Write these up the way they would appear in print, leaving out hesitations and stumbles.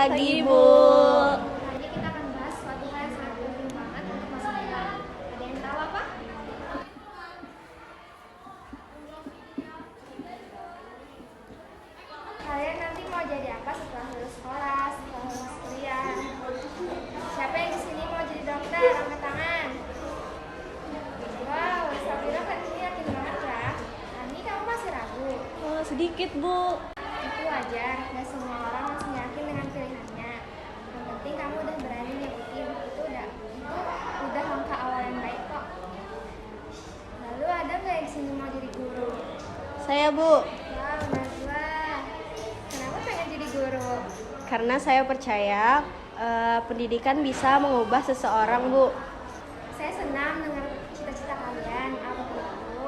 pagi, Bu. Hari ini kita akan bahas suatu hal yang sangat penting banget untuk masa depan. Ada yang tahu apa? Kalian nanti mau jadi apa setelah lulus sekolah, setelah lulus kuliah? Siapa yang di sini mau jadi dokter? Angkat tangan. Wow, Safira kan ini yakin banget ya. Ani, kamu masih ragu? Oh, sedikit, Bu. Itu wajar, gak semua orang langsung yakin dengan pilihannya. Yang penting kamu udah berani nyebutin, itu udah langkah awal yang baik kok. Lalu ada nggak yang sini mau jadi guru? Saya, Bu. Wow, Najwa. Kenapa pengen jadi guru? Karena saya percaya pendidikan bisa mengubah seseorang, Bu. Saya senang dengar cita-cita kalian. Apapun itu,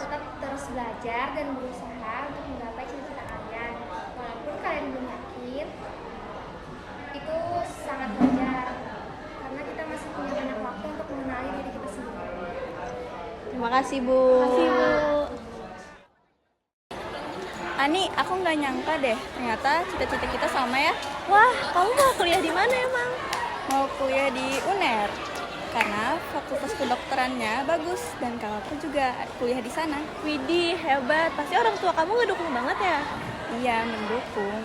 tetap terus belajar dan berusaha untuk menggapai cita-cita kalian. Walaupun kalian belum yakin, itu sangat wajar. Karena kita masih punya banyak waktu untuk mengenali diri kita sendiri. Terima kasih, Bu. Ani, aku nggak nyangka deh, ternyata cita-cita kita sama ya. Wah, kamu mau kuliah di mana emang? Mau kuliah di UNER, karena fakultas kedokterannya bagus dan kakakku juga kuliah di sana. Widih, hebat. Pasti orang tua kamu ngedukung banget ya? Iya, mendukung.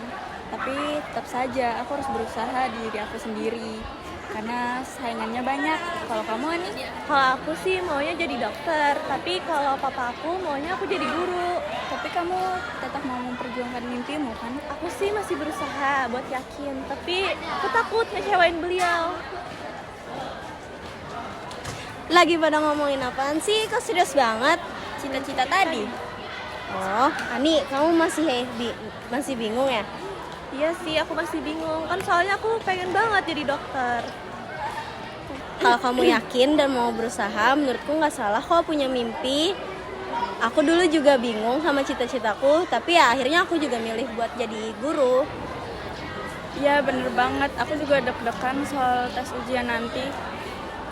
Tapi tetap saja aku harus berusaha di diri aku sendiri, karena saingannya banyak. Kalau kamu, Ani? Kalau aku sih maunya jadi dokter, tapi kalau papa aku maunya aku jadi guru. Tapi kamu tetap mau memperjuangkan mimpimu kan? Aku sih masih berusaha buat yakin, tapi aku takut ngecewain beliau. Lagi pada ngomongin apaan sih? Kok serius banget? Cita-cita tadi? Oh, Ani, kamu masih bingung ya? Iya sih, aku masih bingung. Kan soalnya aku pengen banget jadi dokter. Kalau kamu yakin dan mau berusaha, menurutku nggak salah kok punya mimpi. Aku dulu juga bingung sama cita-citaku, tapi ya akhirnya aku juga milih buat jadi guru. Iya, bener banget. Aku juga deg-degan soal tes ujian nanti.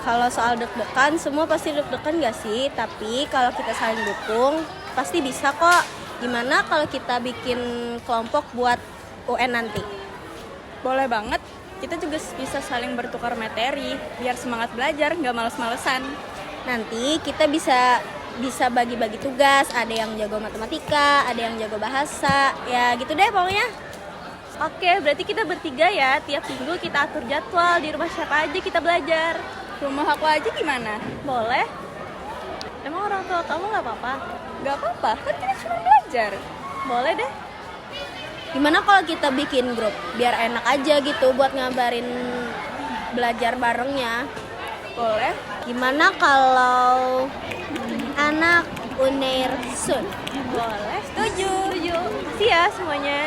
Kalau soal deg-degan, semua pasti deg-degan gak sih? Tapi kalau kita saling dukung, pasti bisa kok. Gimana kalau kita bikin kelompok buat UN nanti? Boleh banget. Kita juga bisa saling bertukar materi, biar semangat belajar, nggak males-malesan. Nanti kita bisa bagi-bagi tugas. Ada yang jago matematika, ada yang jago bahasa. Ya gitu deh pokoknya. Oke, berarti kita bertiga ya. Tiap minggu kita atur jadwal di rumah siapa aja kita belajar. Rumah aku aja gimana? Boleh? Emang orang tua kamu nggak apa-apa? Nggak apa-apa, kan kita cuma belajar. Boleh deh. Gimana kalau kita bikin grup? Biar enak aja gitu buat ngabarin belajar barengnya. Boleh. Gimana kalau anak Unair Sun? Boleh. Setuju. Makasih ya semuanya.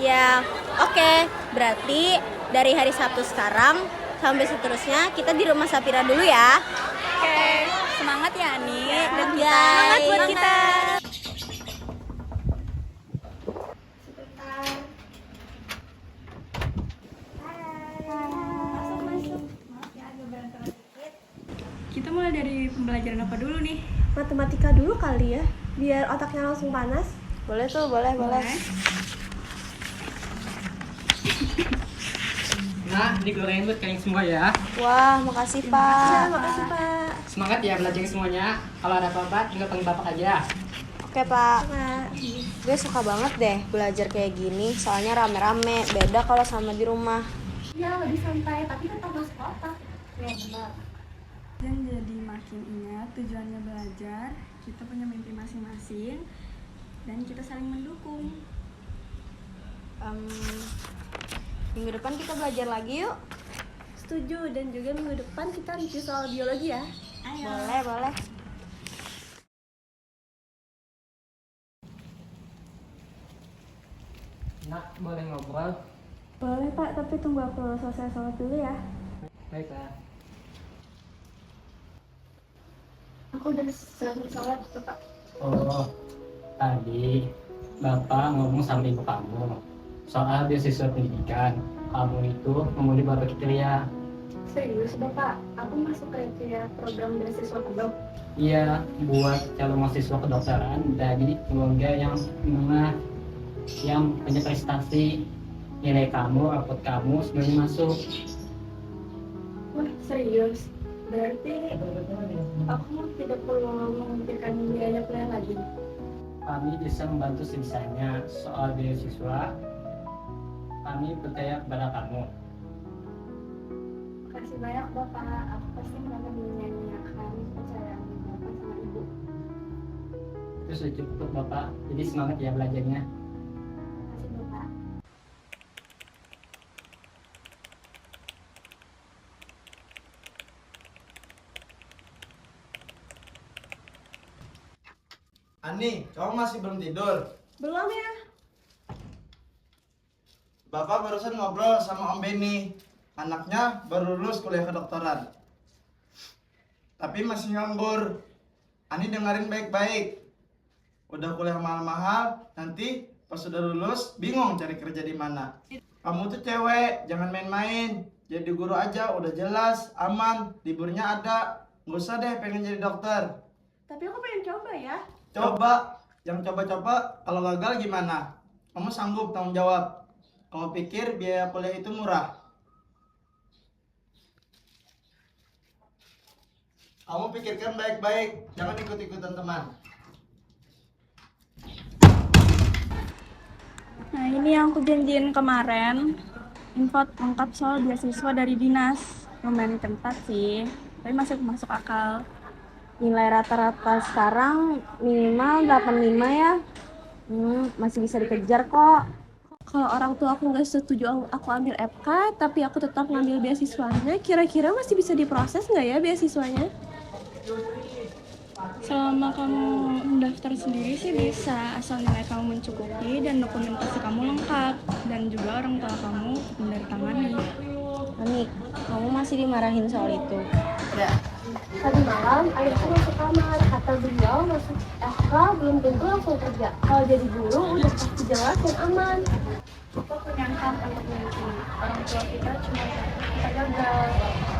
Ya, oke. Berarti dari hari Sabtu sekarang sampai seterusnya kita di rumah Safira dulu ya. Oke. Semangat ya, Ani. Dan semangat buat kita. Kita mulai dari pembelajaran apa dulu nih? Matematika dulu kali ya, biar otaknya langsung panas. Boleh tuh, boleh. Nah, digorengin buat kalian semua ya. Wah, makasih Pak. Makasih Pak. Semangat ya belajar semuanya. Kalau ada apa-apa, tinggal panggil bapak aja. Oke Pak. Gue suka banget deh belajar kayak gini, soalnya rame-rame. Beda kalau sama di rumah. Ya, lebih santai, tapi tetap masuk otak. Ya, benar. Dan jadi makin ingat tujuannya belajar, kita punya mimpi masing-masing, dan kita saling mendukung. Minggu depan kita belajar lagi yuk. Setuju, dan juga minggu depan kita review soal biologi ya. Ayo. Boleh. Nak, boleh ngobrol? Boleh Pak, tapi tunggu aku selesai sholat dulu ya. Baiklah. Aku udah selesai sholat tuh, Pak. Oh, tadi bapak ngomong sama ibu kamu soal beasiswa pendidikan. Kamu itu mengundi bapak kriteria. Serius, Bapak? Aku masuk kriteria program beasiswa kedok. Iya, buat calon mahasiswa kedokteran dari keluarga yang menengah yang punya prestasi. nilai kamu, rapot kamu semuanya masuk. Wah, serius? Berarti aku tidak perlu memikirkan biaya kuliah lagi. Kami bisa membantu sebisanya. Soal beasiswa, kami percaya kepada kamu. Makasih banyak Bapak, aku pasti akan menyanyiakan kepercayaan Bapak sama Ibu. Itu sudah cukup Bapak, jadi semangat ya belajarnya. Makasih Bapak. Ani, kamu masih belum tidur? Belum ya? Bapak barusan ngobrol sama Om Benny. Anaknya baru lulus kuliah kedokteran. Tapi masih nganggur. Ani dengerin baik-baik. Udah kuliah mahal-mahal, nanti pas sudah lulus bingung cari kerja di mana. Kamu tuh cewek, jangan main-main. Jadi guru aja udah jelas, aman, liburnya ada. Nggak usah deh pengen jadi dokter. Tapi aku pengen coba ya. Coba, yang coba-coba kalau gagal gimana? Kamu sanggup tanggung jawab. Kamu pikir biaya kuliah itu murah? Kamu pikirkan baik-baik, jangan ikut-ikutan teman. Nah, ini yang aku janjiin kemarin. Info lengkap soal beasiswa dari dinas. Lumayan tempat sih, tapi masih masuk akal. Nilai rata-rata sekarang minimal 85 ya. Masih bisa dikejar kok. Kalau orang tua aku nggak setuju aku ambil FK, tapi aku tetap ngambil beasiswanya, kira-kira masih bisa diproses nggak ya beasiswanya? Selama kamu mendaftar sendiri sih bisa, asal nilai kamu mencukupi dan dokumentasi kamu lengkap, dan juga orang tua kamu menandatangani. Ani, kamu masih dimarahin soal itu? Tadi malam ayahku masuk kamar, kata beliau masuk FK belum tentu langsung kerja. Kalau jadi guru udah pasti jelas dan aman. Kita punya hak untuk berhenti. Orang tua kita cuma kita gagal,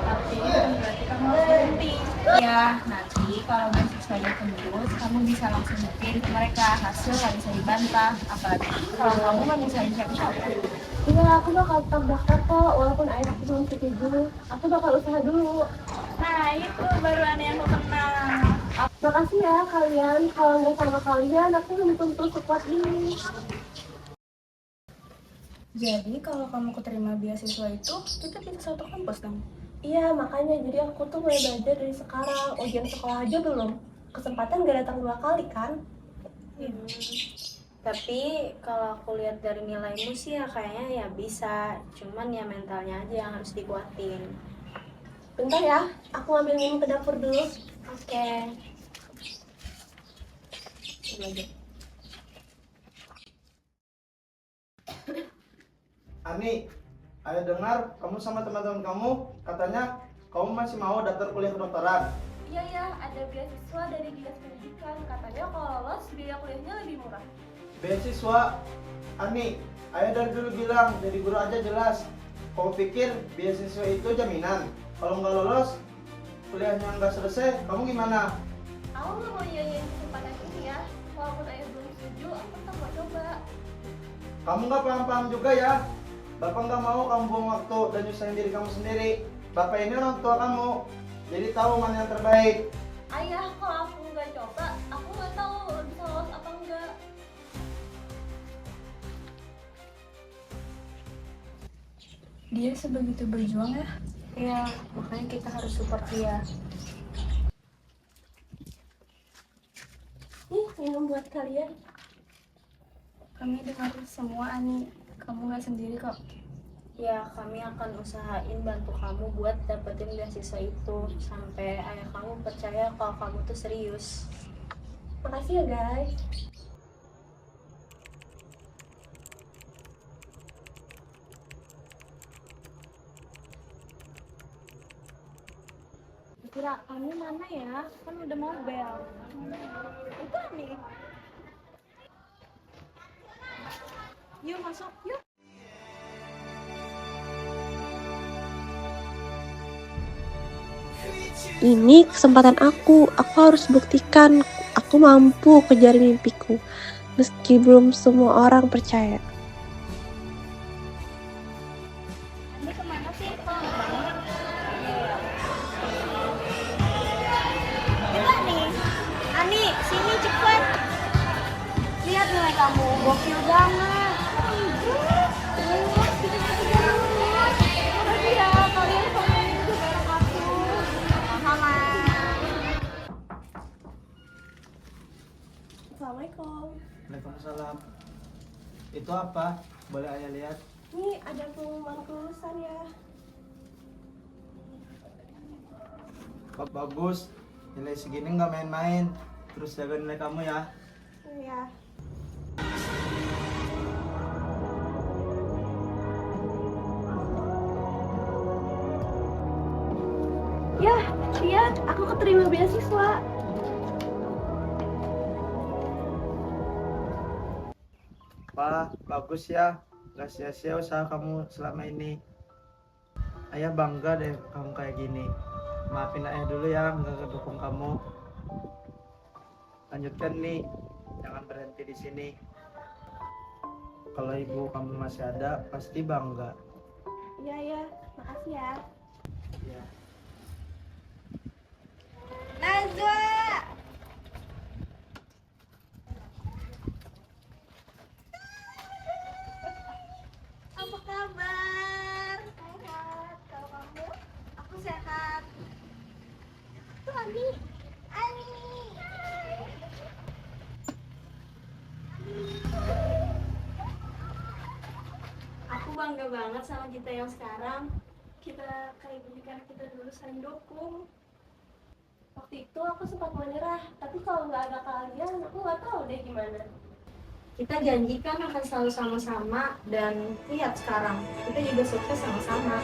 tapi bukan berarti kamu harus berhenti. Ya, nanti kalau beasiswanya tembus, kamu bisa langsung kirim ke mereka. Hasil nggak bisa dibantah, apalagi kalau kamu nggak bisa siapa-siapa. Iya, aku bakal tetap daftar kok, walaupun ayahku belum setuju. Aku bakal usaha dulu. Nah, itu baru aneh yang aku kenal. Makasih ya kalian, kalau nggak sama kalian aku belum tentu sekuat ini. Jadi kalau kamu keterima beasiswa itu, kita bisa satu kampus dong. Iya, makanya jadi aku tuh mulai belajar dari sekarang. Ujian sekolah aja belum. Kesempatan gak datang 2 kali kan? Tapi kalau aku lihat dari nilaimu sih ya kayaknya ya bisa. Cuman ya mentalnya aja yang harus dikuatin. Bentar ya, aku ambil minum ke dapur dulu. Oke. Belajar. Ani, ayo dengar kamu sama teman-teman kamu katanya kamu masih mau daftar kuliah kedokteran. Iya ya, ada beasiswa dari Dinas Pendidikan. Katanya kalau lolos biaya kuliahnya lebih murah. Beasiswa, Ani, ayo dari dulu bilang jadi guru aja jelas. Kamu pikir beasiswa itu jaminan? Kalau nggak lolos, kuliahnya nggak selesai, kamu gimana? Aku nggak mau nyanyiin kesempatan ini ya. Walaupun ayah belum setuju, aku tetap mau coba. Kamu nggak paham-paham juga ya. Bapak nggak mau kamu buang waktu dan nyusahin diri kamu sendiri. Bapak ini orang tua kamu, jadi tahu mana yang terbaik. Ayah, kalau aku nggak coba, aku nggak tahu bisa lolos apa enggak. Dia sebegitu berjuang ya. Iya, makanya kita harus support dia. Nih, minum buat kalian. Kami dengar semua, Ani. Kamu nggak sendiri kok. Ya, kami akan usahain bantu kamu buat dapetin beasiswa itu sampai ayah kamu percaya kalau kamu tuh serius. Makasih ya guys. Kira kamu mana ya? Kan udah mau bel. Itu nih. Yuk masuk, yuk. Ini kesempatan aku harus buktikan aku mampu kejar mimpiku, meski belum semua orang percaya. banget sih. Coba nih, Ani, sini cepet. Lihat nilai kamu, gokil banget. Makasih ya, kalian sama juga bareng aku. Sama-sama. Assalamualaikum. Waalaikumsalam. Itu apa? Boleh ayah lihat? Ini ada pengumuman kelulusan ya. Bagus. Nilai segini nggak main-main. Terus jaga nilai kamu ya. Iya. Ya, lihat, aku keterima beasiswa. Pak, bagus ya. Gak sia-sia usaha kamu selama ini. Ayah bangga deh kamu kayak gini. Maafin ayah dulu ya nggak ngedukung kamu. Lanjutkan nih, jangan berhenti di sini. Kalau ibu kamu masih ada, pasti bangga. Iya, ya. Makasih ya. Ya. Nazwa. Apa kabar? Sehat. Kalau kamu? Aku sehat. Tuh Ani. Ani. Aku bangga banget sama kita yang sekarang. Kita kayak gini karena kita dulu saling dukung. Waktu itu aku sempat menyerah, tapi kalau nggak ada kalian, aku nggak tahu deh gimana. Kita janjikan akan selalu sama-sama dan lihat sekarang kita juga sukses sama-sama.